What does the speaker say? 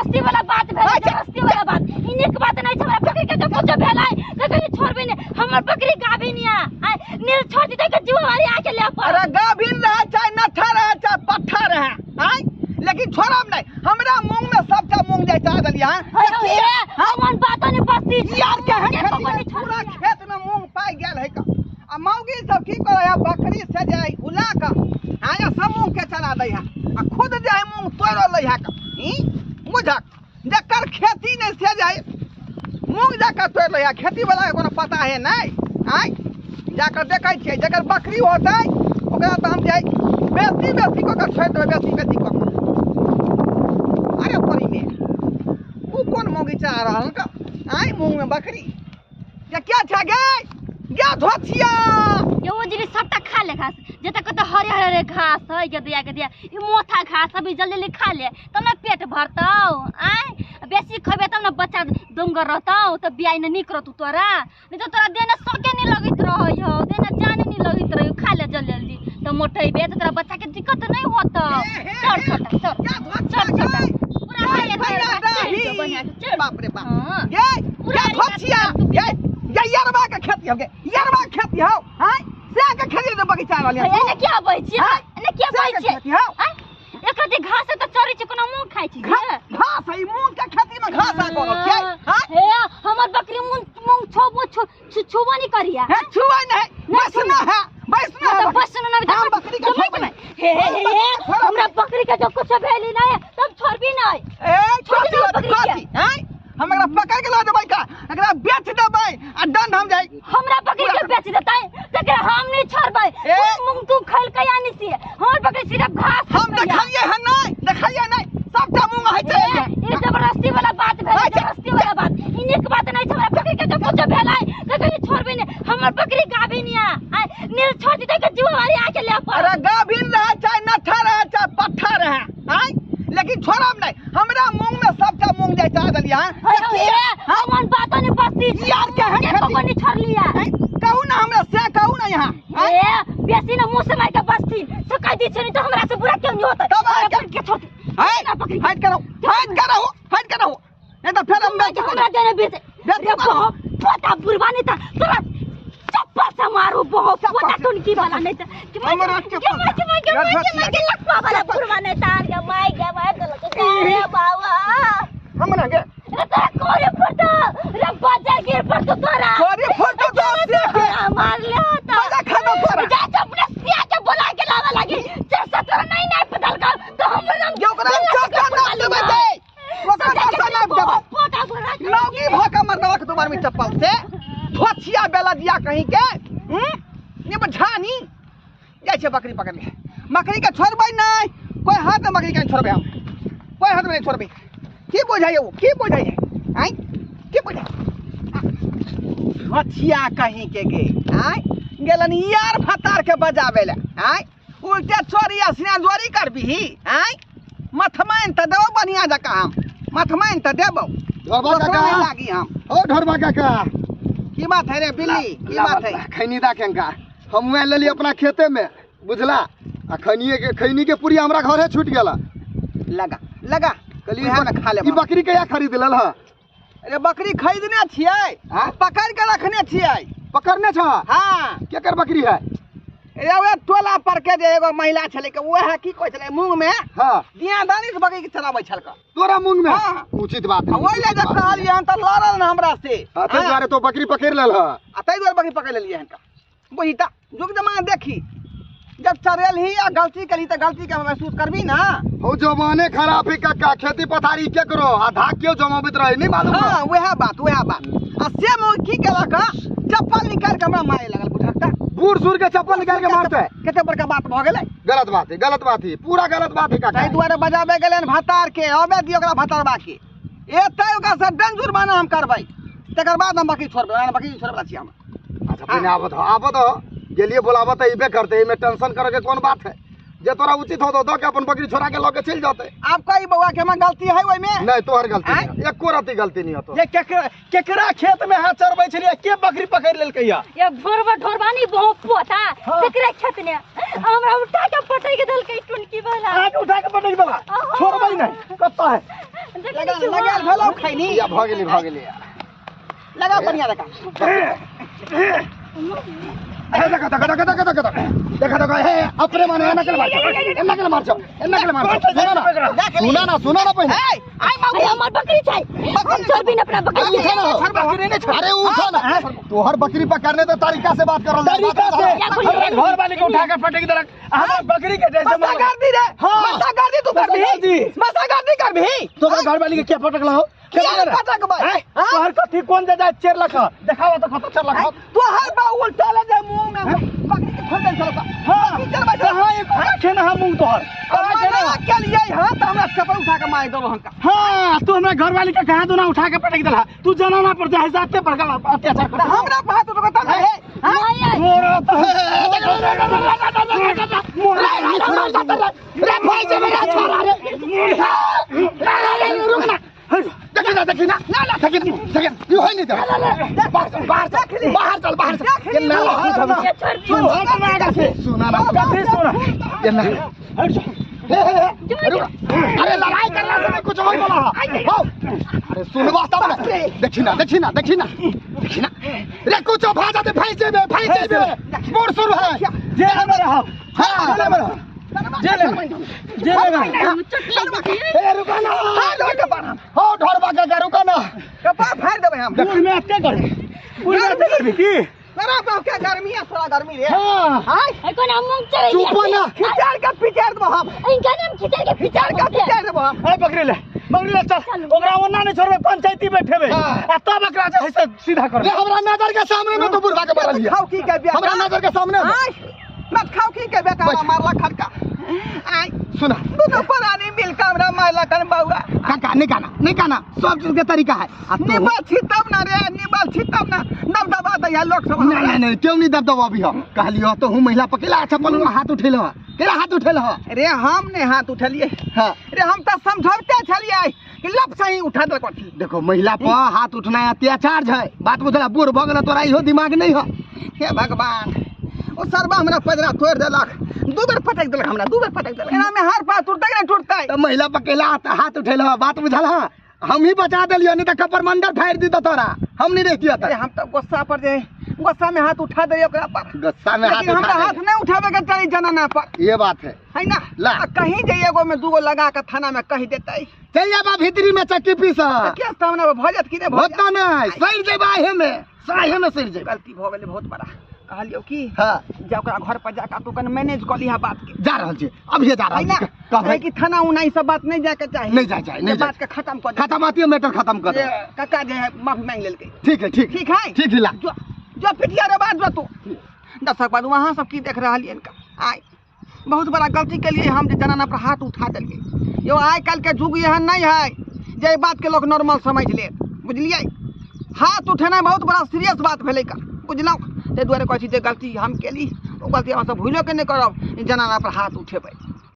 जबरदस्ती वाला बात भेलै, जबरदस्ती वाला बात इने के बात नहीं छै। हमरा बकरी के जो कुछ भेलै त कहि छोड़बे ने, हमर बकरी गाभी निया आ नील छोड़ दी के जीवारी आके ले पर। अरे गाभी रहे चाहे नठा रहे चाहे पट्ठा रहे हैं, लेकिन छोड़ब नहीं। हमरा मुंह में सबटा मूंग जाय चाह दलिया हमन बात नहीं बस्ती यार के है पूरा खेत में मूंग पाई गेल है का। आ मौगी सब की करे है बकरी से जाय उला का हां या सब मूंग के चला दे है आ खुद जाय मूंग तोड़ ले है का। बुझक जकर खेती नहीं से जाय मूंग जाकर तोड़ ले है, खेती वाला के कोनो पता है नहीं। जाकर देखै छियै जकर बकरी होतै ओकरा त हम जाय बेसी को कर छोड़ दे, बेसी को। अरे परी में वो कौन मौगी चला रहा का मूंग में बकरी या क्या छा गए या धोतिया यो जिनी सबटा खा ले घास जत कत हरे हरे घास है के दिया ई मोथा घास अभी जल्दी जल्दी खा ले तब ना पेट भरतौ। बेसी खबे तब ना बच्चा दमगर रहतौ त बियाह न निक रहतौ तोरा, नहीं तो तोरा देना सके नहीं लगित रहै हो, देना जाने नहीं लगित रहै। खा ले जल्दी जल्दी तो मोटेबे तो तोरा बच्चा के दिक्कत नहीं होतौ। चल छोटा चल पूरा खा ले बाप रे बाप ये क्या धोतिया ये यारबा के खेती हो गे, यारबा के खेती हो से के खेती तो बगीचा वाली एने क्या बई छी, एने क्या बई छी एकरा जे घास त चरी छी कोनो मूंग खाइ छी घास है मूंग के खेती में घास आ कोनो के हे हमर बकरी मूंग छुबो नहीं करिया छुआ नहीं बसना है बसना नहीं बकरी के खेती में हे हमरा बकरी के जो कुछ भेली नहीं तब छोड़बी नहीं छोड़ दे बकरी के हमरा पकड़ के ला देबै का एकरा बेच देबै आ दंड हम जाई। हमरा बकरी के बेच देतै तकरा हम नहीं छोड़बै। मूंग तू खैल के आनी सी हमर बकरी सिर्फ घास हम देखलिए है नहीं सबटा मूंग है छै। ये जबरदस्ती वाला बात भेलै, जबरदस्ती वाला बात इने के बात नहीं छै। हमरा बकरी के जो कुछ भेलै त कहि छोड़बे ने, हमर बकरी गाभी निया नील छोड़ दी के जीवारी आके ले पर। अरे गाभी रहे चाहे नठा रहे चाहे पट्ठा रहे लेकिन छोड़ब नहीं। हमरा मुंह में सबटा मूंग जाय चाह दलिया हमन बात नहीं बस्ती यार के है को नहीं छोड़ लिया। कहू ना हमरा से कहू ना यहां बेसी न मुंह से मार के बस्ती से कह दी छै नहीं तो हमरा से बुरा क्यों नहीं होता। तब के छोड़ बकरी हाइट करो नहीं तो फिर हम हमरा देने बेच पता बुरबानी था तोरा चप्पल से मारो बहुत पता तो की वाला नहीं था के लक्का वाला बुरबानी तार के माय के रे बाबा हमरा के तेरा कोरे पड़ता रे बाजा गिर पड़ता तोरा कोरे पड़ता तो से मार ले होता मजा खाना तोरा जा अपने सिया के बुला के लावा लगी जैसा तोरा नहीं बदल का तो हम लोग जो करा चाचा ना देबे दे ओकरा चाचा ना देबे पोटा बुरा लौकी भोका मरवा के दोबार में चप्पल से धोतिया बेला दिया कहीं के ये बझानी जाय छै बकरी पकड़ ले बकरी के छोड़बै नहीं कोई हाथ में बकरी के छोड़बै हम कोई हाथ में नहीं छोड़बै। की बुझाइए वो की बुझाइए की बुझाइए धोतिया कहीं के गे गेलन यार फतार के बजावे ले उल्टे चोरी असना जोरी करबी मथमैन त देबो बढ़िया जका हम मथमैन त देबो ढोरबा काका लागी हम ओ ढोरबा काका की बात है रे बिल्ली की बात है खैनी दा केंका हम ले लेली अपना खेते में बुझला आ खैनी के पूरी हमरा घरे छूट गेला लगा कली खा ले ई बकरी कया खरीद लेल ह अरे बकरी खरीदने छियै पकड़ के रखने छियै पकड़ने छ हां केकर बकरी है ए वे टोला पर के जे एगो महिला छले के ओहे की कहै छले मुंह में हां दिया दानी से बकरी के चराबै छल का तोरा मुंह में हाँ। उचित बात है ओइ ले जे कहलिए त लड़ल न हमरा से तै दुआरे तो बकरी पकड़ लेल ह आ तै दुआरे बकरी पकड़ लेलिए हन का बुझिता जुग जमाना देखी जब चरेल ही या गलती करी त गलती के महसूस करबी ना हो जमाने खराब है काका खेती पथारी के करो आधा क्यों जमाबित रहे नहीं मालूम हां वह बात आ से मो की केला का चप्पल निकाल के हमरा मारे लगल बुढ़ा बूढ़ सूर के चप्पल निकाल के मारते है कते बड़का बात भ गेलै गलत बात है पूरा गलत बात है काका तै दुआरे बजाबे गेलन भतार के अबे दियो ओकरा भतारबा के एतै ओकरा से दंड जुर्माना हम करबै तकर बाद हम बकरी छोड़बै बकरी छोड़बला छी हम। अच्छा पहले आबो तो गेलिए बोलाबो तो इबे करते इमे टेंशन करे के कौन बात है जे तोरा उचित हो तो के अपन बकरी छोड़ा के लगे चल जाते आप कई बउआ के में गलती है ओइ में नहीं तोहर गलती नहीं एको रति गलती नहीं होतो ये केकरा खेत में हाथ चरबै छलिए के बकरी पकड़ लेल कहिया ये ढोरबानी बहुत पोता तेकरा खेत ने हमरा उठा के पटै के दल के टुनकी वाला आज उठा के पटै वाला छोड़बै नहीं कत्ता है लगा भलो खैनी या भ गेली लगा बढ़िया लगा अरे देखा हे अपने माने नकल मार सुना ना पहले आई माऊ हमर बकरी छै हम छोड़ भी न अपना बकरी अरे उठा ना तोहर बकरी पकड़ने तो तरीका से बात कर तरीका से हमरा घर वाले को उठा के पटक देलक हमरा बकरी के जैसे मसा कर दी रे मसा कर दी तू कर भी मसा कर दी कर भी तोरा घर वाले के क्या पटकला हो क्या पटक भाई तोहर कथी कोन दे जाय 4 लाख देखावा तो कत 4 लाख तू हर बा उल्टा ले जा मुंह में बकरी के खोल दे चलो हां चल भाई हां एक आखे ना मुंह तोहर क्या लिए हां तो हमरा चप्पल उठा के मार दो हमका हां तू हमरा घर वाले के कहां दोना उठा के पटक देला तू जनाना पर जाय जाते पड़का अत्याचार कर हमरा बात तो बता है हां मोरा तो रे भाई जे मेरा छोरा रे रुकना देखिना यू है नहीं बाहर चल ये सुना ना ये ना अरे लड़ाई करना से कुछ और बोला अरे सुन वास्तव में देखिना रे कुछ भाजा दे भाई जेबे मोर शुरू है जेल में रहो हां जेल में ए रुका ना हो ढोरबा के रुका ना कपार फाड़ देबे हम पुल में अत्ते कर पुल में अत्ते कर की मेरा बाप क्या गर्मी है थोड़ा गर्मी रे हां हां कोन हम चले चुप ना खिचार का पिचार दो हम इनका नाम खिचड़ के खिचार का पिचार दो हम ए पकड़ ले चल ओकरा ओना नहीं छोड़बे पंचायती बैठेबे आ तब एकरा जे है से सीधा कर रे हमरा नजर के सामने में तो बुढ़वा के मार लिया खाओ की के बिया हमरा नजर के सामने में मत खाओ की के बेटा मारला खड़का आई सुना तू तो पुरानी मिल कामरा मारला कन बाबा काका नहीं काना सब चीज के तरीका है निबल छितब ना रे निबल छितब ना दबदबा दैया लोग सब नहीं क्यों नहीं दबदबा भी हो कहलियो तो हूं महिला पकेला अच्छा बोल हाथ उठेल हो केरा हाथ उठेल हो रे हम ने हाथ उठलिए हां रे हम तो समझौते छलिए कि लब सही उठा दे कोठी देखो महिला पर हाथ उठना अत्याचार है बात बुझला बूढ़ भगल तोरा इहो दिमाग नहीं हो हे भगवान ओ सरबा हमरा पजरा तोड़ देलक दू बार पटक देलक हमरा दू बार पटक देलक एना में हार पास टूटता कि नहीं टूटता तो महिला पकेला हाथ उठेल हो बात बुझल हो हम ही बचा देलियो नहीं तो कपर मंडर फाड़ दी तो तोरा हम नहीं रहतिया अरे हम तो गुस्सा पर जे गुस्सा में हाथ उठा दे ओकरा पर गुस्सा में हाथ लेकिन हम हाथ नहीं उठावे के चाहिए जनाना पर ये बात है है ना ला। कहीं जे एगो में दूगो लगा के थाना में कह देते चल जाबा भीतरी में चक्की पीस क्या सामने भजत कि नहीं होता नहीं सर जेबा हे में सर जेबा गलती हो गेलै बहुत बड़ा कहलियो की हां जा ओकरा घर पर जाके तू कन मैनेज कर लिहा बात के जा रहल छी अब ये जा रहल छी कहे कि थाना उना ई सब बात नहीं जाके चाहिए नहीं जाए नहीं बात के खत्म कर दे खत्म आती मैटर खत्म कर दे काका जे है माफी मांग लेलकै ठीक है ठीक है ठीक हिला जो पिटिया रे बात तू दशक बाद वहां सब की देख रहल इनका आय बहुत बड़ा गलती के लिए हम जनाना पर हाथ उठा देलकै यो आइ काल के युग यह नहीं है जे बात के लोग नॉर्मल समझ ले बुझलिए हाथ उठेना बहुत बड़ा सीरियस बात भेलै का बुझलौ ते दुआरे कहै छी जे गलती हम केली ओ गलती हम सब भूलो के नहीं करब जनाना पर हाथ उठेबै